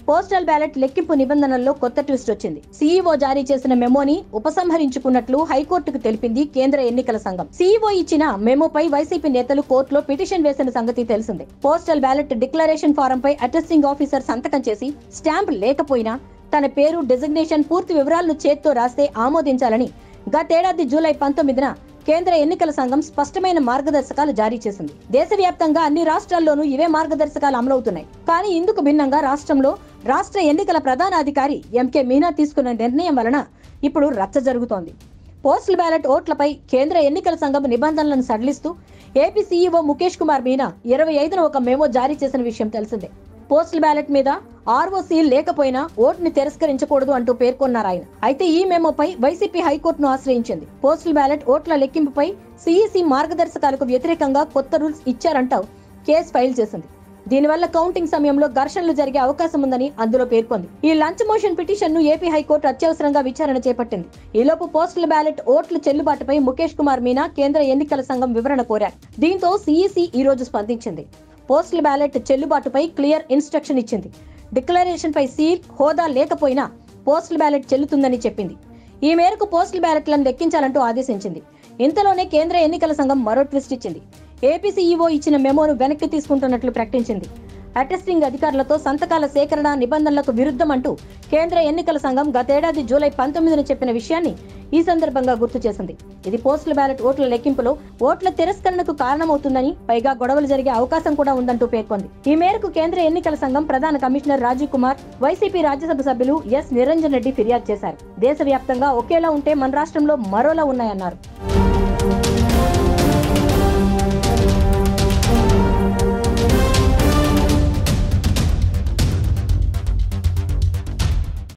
Postal ballot లెక్కింపు నిబంధనల్లో కొత్త twist వచ్చింది. సీఈఓ జారీ చేసిన మెమోని ఉపసంహరించుకున్నట్లు హైకోర్టుకు తెలిపింది కేంద్ర ఎన్నికల సంఘం. సీఈఓ ఇచ్చిన మెమోపై వైసీపీ నేతలు కోర్టులో పిటిషన్ వేసిన సంగతి తెలిసిందే. పోస్టల్ బ్యాలెట్ డిక్లరేషన్ ఫారంపై అటెస్టింగ్ ఆఫీసర్ సంతకం చేసి స్టాంప్ లేకపోయినా తన పేరు, డెసిగ్నేషన్, పూర్తి వివరాలను చేత్తో రాస్తే ఆమోదించాలని గతేడాది జూలై 19న కేంద్ర ఎన్నికల సంఘం స్పష్టమైన మార్గదర్శకాలు జారీ చేసింది. దేశవ్యాప్తంగా అన్ని రాష్ట్రాల్లోనూ ఇవే మార్గదర్శకాలు అమలవుతున్నాయి. కానీ ఇందుకు భిన్నంగా రాష్ట్రంలో రాష్ట్ర ఎన్నికల ప్రధాన అధికారి ఎంకే మీనా తీసుకున్న నిర్ణయం వలన ఇప్పుడు రచ్చ జరుగుతోంది. పోస్టల్ బ్యాలెట్ ఓట్లపై కేంద్ర ఎన్నికల సంఘం నిబంధనలను సడలిస్తూ ఏపీ సీఈఓ ముఖేష్ కుమార్ మీనా 25న ఒక మెమో జారీ చేసిన విషయం తెలిసిందే. పోస్టల్ బ్యాలెట్ మీద ఆర్ఓసీ లేకపోయినా ఓటుని తిరస్కరించకూడదు అంటూ పేర్కొన్నారు ఆయన. అయితే ఈ మెమోపై వైసీపీ హైకోర్టును ఆశ్రయించింది. పోస్టల్ బ్యాలెట్ ఓట్ల లెక్కింపుపై సీఈసీ మార్గదర్శకాలకు వ్యతిరేకంగా కొత్త రూల్స్ ఇచ్చారంటూ కేసు ఫైల్ చేసింది. దీనివల్ల కౌంటింగ్ సమయంలో ఘర్షణలు జరిగే అవకాశం ఉందని అందులో పేర్కొంది. ఈ లంచ్ మోషన్ పిటిషన్ ను ఏపీ హైకోర్టు అత్యవసరంగా విచారణ చేపట్టింది. ఈలోపు పోస్టల్ బ్యాలెట్ ఓట్ల చెల్లుబాటుపై ముఖేష్ కుమార్ మీనా కేంద్ర ఎన్నికల సంఘం వివరణ కోరారు. దీంతో సీఈసీ ఈ రోజు స్పందించింది. పోస్టల్ బ్యాలెట్ చెల్లుబాటుపై క్లియర్ ఇన్స్ట్రక్షన్ ఇచ్చింది. డిక్లరేషన్ పై సీల్, హోదా లేకపోయినా పోస్టల్ బ్యాలెట్ చెల్లుతుందని చెప్పింది. ఈ మేరకు పోస్టల్ బ్యాలెట్లను లెక్కించాలంటూ ఆదేశించింది. ఇంతలోనే కేంద్ర ఎన్నికల సంఘం మరో ట్విస్ట్ ఇచ్చింది. ఏపీ సీఈఓ ఇచ్చిన మెమోను వెనక్కి తీసుకుంటున్నట్లు ప్రకటించింది. అటెస్టింగ్ అధికారులతో సంతకాల సేకరణ నిబంధనలకు విరుద్ధం అంటూ కేంద్ర ఎన్నికల సంఘం గతేడాది జూలై 19న చెప్పిన విషయాన్ని ఈ సందర్భంగా గుర్తు చేసింది. ఇది పోస్టల్ బ్యాలెట్ ఓట్ల లెక్కింపులో ఓట్ల తిరస్కరణకు కారణమవుతుందని, పైగా గొడవలు జరిగే అవకాశం కూడా ఉందంటూ పేర్కొంది. ఈ మేరకు కేంద్ర ఎన్నికల సంఘం ప్రధాన కమిషనర్ రాజీవ్ కుమార్, వైసీపీ రాజ్యసభ సభ్యులు ఎస్ నిరంజన్ రెడ్డి ఫిర్యాదు చేశారు. దేశవ్యాప్తంగా ఒకేలా ఉంటే మన రాష్ట్రంలో మరోలా ఉన్నాయన్నారు.